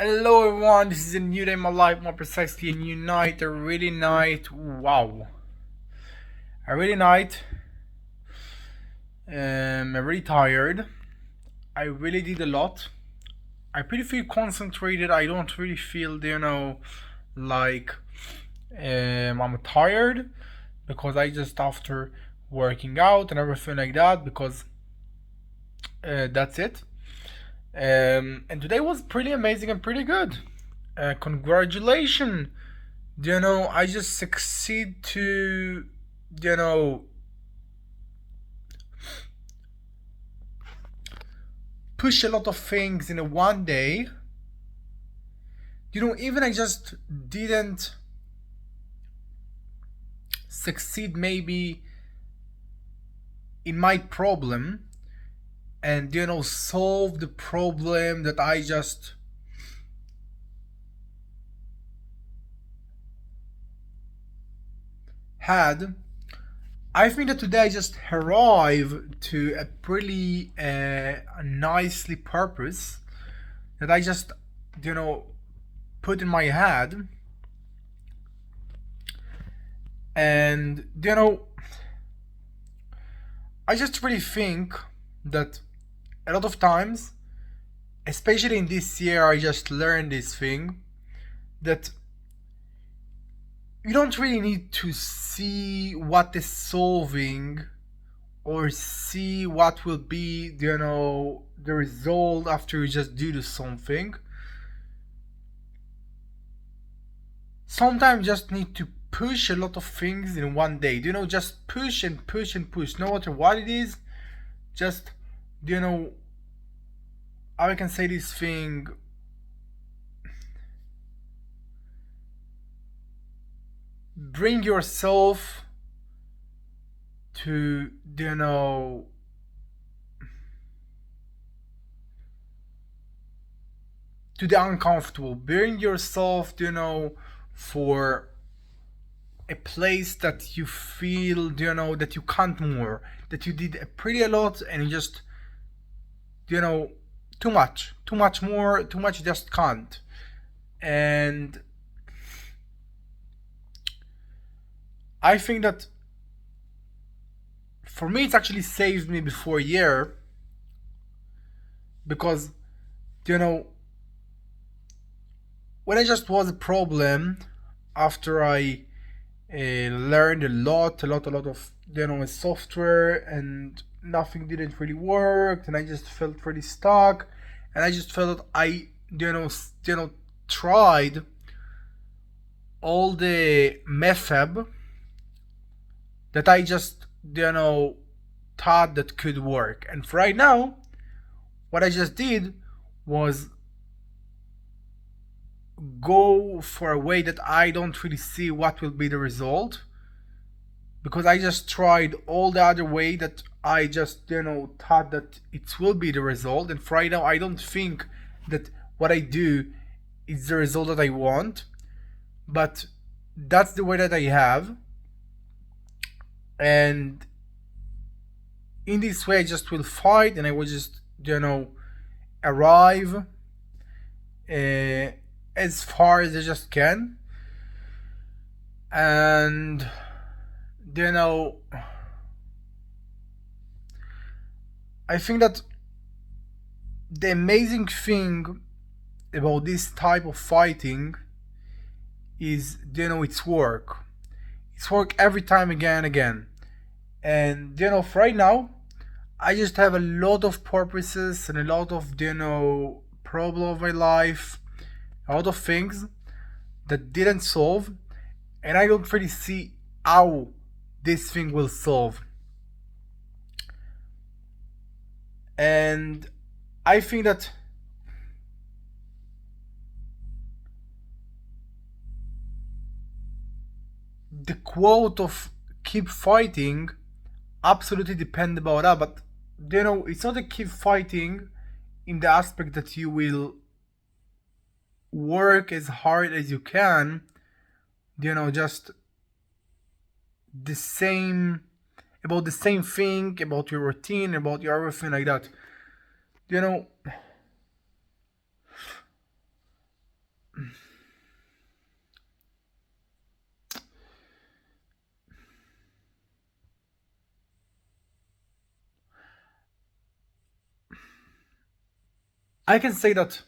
Hello everyone, this is a new day in my life, more precisely a new night, a really night, wow. A really night, I'm really tired, I really did a lot. I pretty feel concentrated, I don't really feel, like I'm tired because I just after working out and everything like that because that's it. And today was pretty amazing and pretty good. Congratulations. I just succeed to, you know, push a lot of things in a one day. Even I just didn't succeed maybe in my problem and, solve the problem that I just had. I think that today I just arrived to a pretty nicely purpose that I just, you know, put in my head. And, I just really think that a lot of times, especially in this year, I just learned this thing that you don't really need to see what is solving or see what will be, the result after you just do something. Sometimes you just need to push a lot of things in one day. Just push and push and push, no matter what it is. Just, you know, how I can say this thing. Bring yourself to, to the uncomfortable. Bring yourself, for a place that you feel, that you can't more, that you did pretty a lot and you just, you know, too much more, too much just can't. And I think that for me, it's actually saved me before a year because, you know, when I just was a problem after I learned a lot of software, and nothing didn't really work, and I just felt really stuck, and I just felt that I tried all the method that I just thought that could work, and for right now, what I just did was go for a way that I don't really see what will be the result, because I just tried all the other way that I just thought that it will be the result, and for right now I don't think that what I do is the result that I want, but that's the way that I have, and in this way I just will fight and I will just arrive as far as I just can, and you know I think that the amazing thing about this type of fighting is it's work. It's work every time again and again. And for right now, I just have a lot of purposes and a lot of problem of my life, a lot of things that didn't solve, and I don't really see how this thing will solve. And I think that the quote of keep fighting absolutely depend about that, but it's not a keep fighting in the aspect that you will work as hard as you can, just the same about the same thing, about your routine, about your everything like that. you know I can say that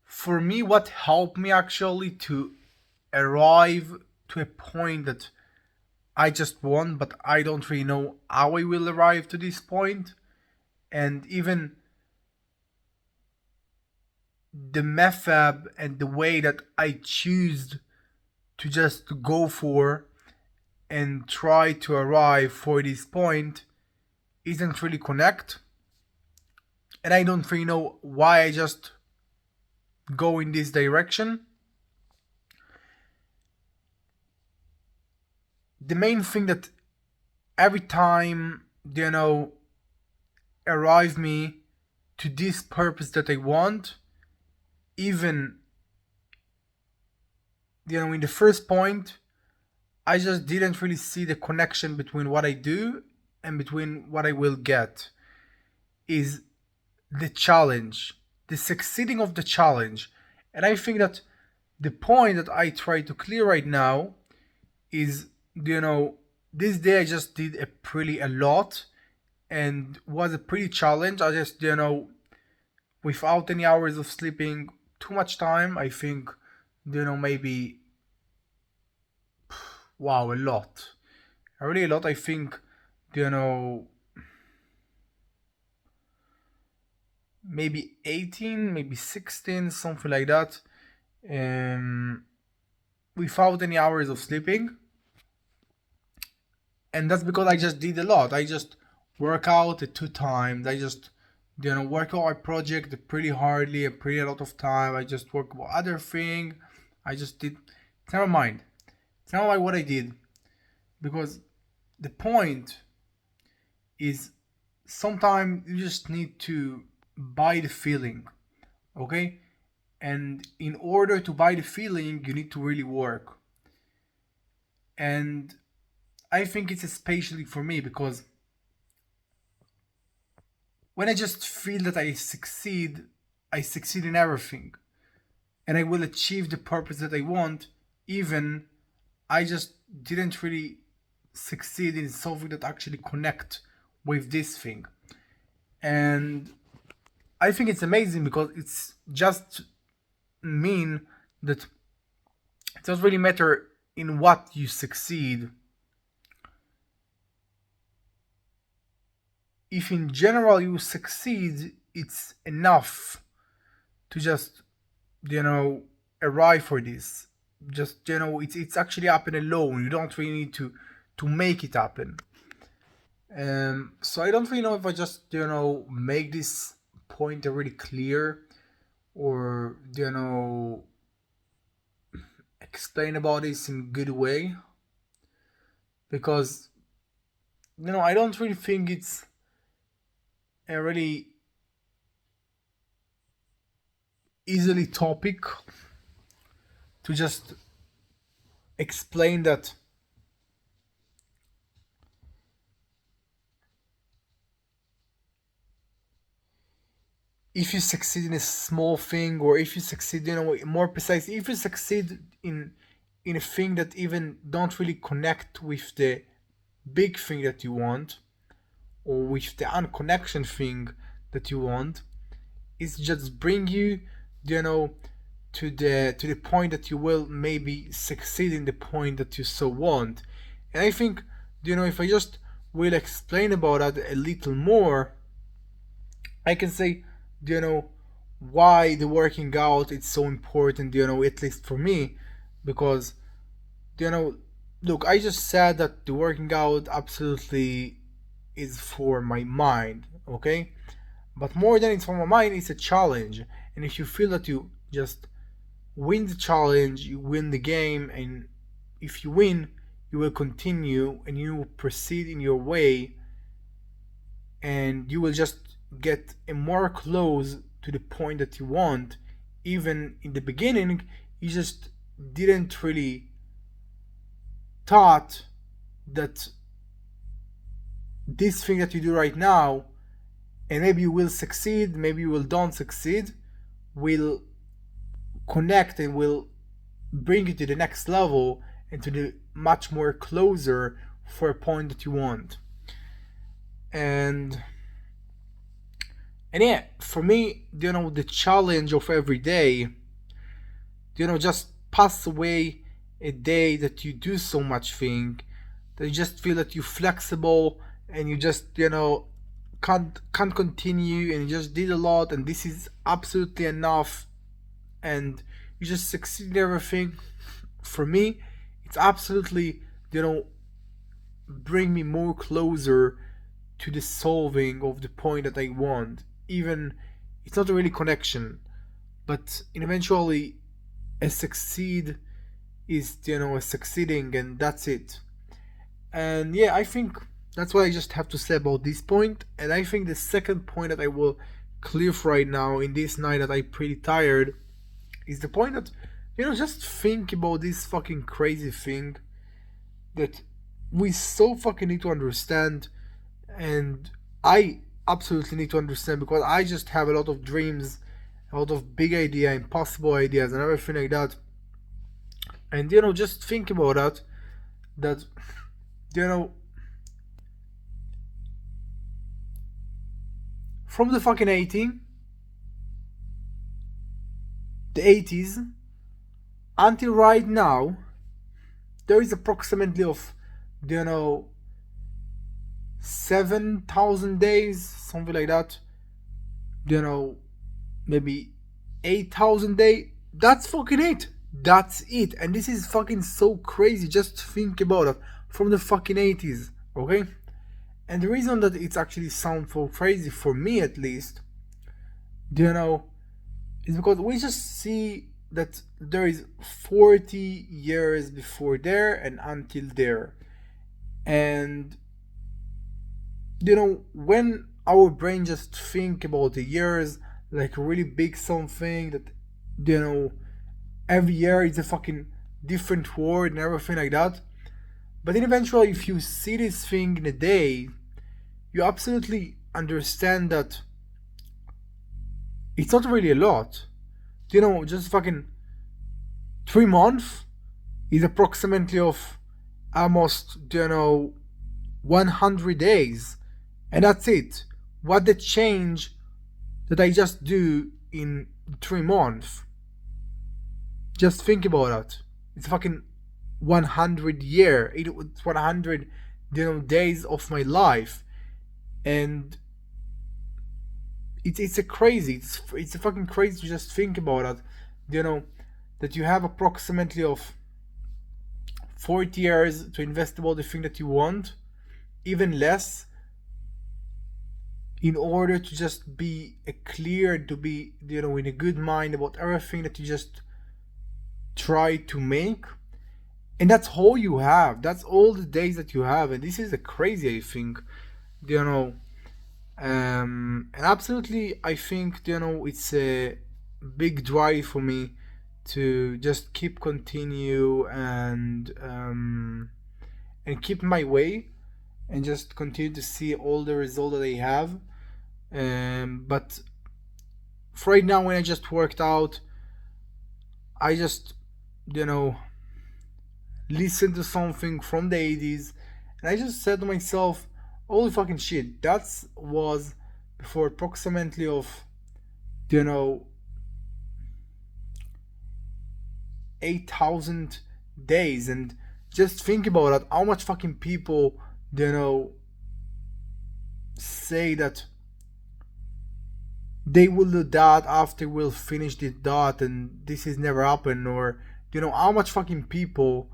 for me, what helped me actually to arrive to a point that I just want, but I don't really know how I will arrive to this point, and even the method and the way that I choose to just go for and try to arrive for this point isn't really connect, and I don't really know why I just go in this direction. The main thing that every time, arrive me to this purpose that I want, even in the first point, I just didn't really see the connection between what I do and between what I will get. Is the challenge, the succeeding of the challenge. And I think that the point that I try to clear right now is, this day I just did a lot and was a pretty challenge. I just, without any hours of sleeping, too much time. I think, maybe, wow, a lot. Really a lot. I think, you know, maybe 18, maybe 16, something like that. Um, Without any hours of sleeping. And that's because I just did a lot. I just work out at 2 times. I just, work on my project pretty hardly, a pretty lot of time. I just work on other thing. I just did. Never mind. It's not like what I did, because the point is sometimes you just need to buy the feeling, okay? And in order to buy the feeling, you need to really work. And I think it's especially for me because when I just feel that I succeed in everything and I will achieve the purpose that I want, even I just didn't really succeed in something that actually connect with this thing. And I think it's amazing because it's just mean that it doesn't really matter in what you succeed. If in general you succeed, it's enough to just, you know, arrive for this. Just, it's actually happen alone. You don't really need to make it happen. So I don't really know if I just, make this point really clear, or, explain about this in good way, because, I don't really think it's a really easily topic to just explain that if you succeed in a small thing, or if you succeed, more precise, if you succeed in a thing that even don't really connect with the big thing that you want, or with the unconnection thing that you want, it's just bring you, you know to the point that you will maybe succeed in the point that you so want. And I think, if I just will explain about that a little more, I can say, why the working out is so important, at least for me, because, you know look, I just said that the working out absolutely is for my mind, okay? But more than it's for my mind, it's a challenge. And if you feel that you just win the challenge, you win the game, and if you win, you will continue and you will proceed in your way, and you will just get a more close to the point that you want. Even in the beginning, you just didn't really thought that this thing that you do right now, and maybe you will succeed, maybe you will don't succeed, will connect and will bring you to the next level and to the much more closer for a point that you want. And yeah, for me, the challenge of every day, just pass away a day that you do so much thing, that you just feel that you're flexible and you just, can't continue and you just did a lot and this is absolutely enough and you just succeed in everything. For me, it's absolutely, bring me more closer to the solving of the point that I want. Even it's not a really connection, but eventually a succeed is a succeeding and that's it. And yeah, I think that's what I just have to say about this point. And I think the second point that I will clear for right now in this night that I'm pretty tired is the point that just think about this fucking crazy thing that we so fucking need to understand. And I absolutely need to understand because I just have a lot of dreams, a lot of big idea, impossible ideas and everything like that. And just think about that from the fucking the 80s until right now, there is approximately of 7,000 days, something like that. Maybe 8,000 days. That's fucking it. That's it. And this is fucking so crazy. Just think about it. From the fucking 80s, okay? And the reason that it's actually sound so crazy, for me at least, is because we just see that there is 40 years before there and until there. And when our brain just think about the years like a really big something that every year is a fucking different word and everything like that. But then eventually, if you see this thing in a day, you absolutely understand that it's not really a lot. Just fucking 3 months is approximately of almost 100 days. And that's it. What the change that I just do in 3 months. Just think about that. It's fucking 100 year. It's 100 days of my life. And it's a crazy. It's a fucking crazy to just think about that. That you have approximately of 40 years to invest about the thing that you want, even less, in order to just be clear, to be in a good mind about everything that you just try to make. And that's all you have. That's all the days that you have. And this is a crazy, I think. And absolutely, I think it's a big drive for me to just continue and keep my way and just continue to see all the results that I have. But for right now, when I just worked out, I just listened to something from the 80s, and I just said to myself, holy fucking shit, that was before approximately of 8,000 days. And just think about that, how much fucking people say that they will do that after we'll finish this dot and this has never happened. Or how much fucking people,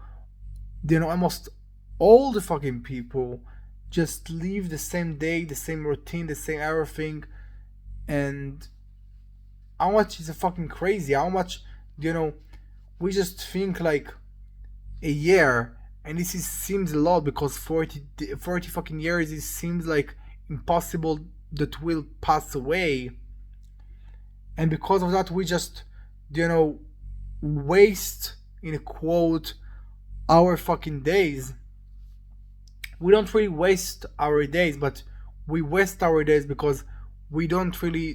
almost all the fucking people just live the same day, the same routine, the same everything. And how much is a fucking crazy, how much we just think like a year, and this seems a lot because 40 fucking years, it seems like impossible that will pass away. And because of that, we just waste, in a quote, our fucking days. We don't really waste our days, but we waste our days because we don't really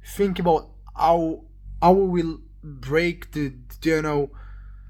think about how we will break the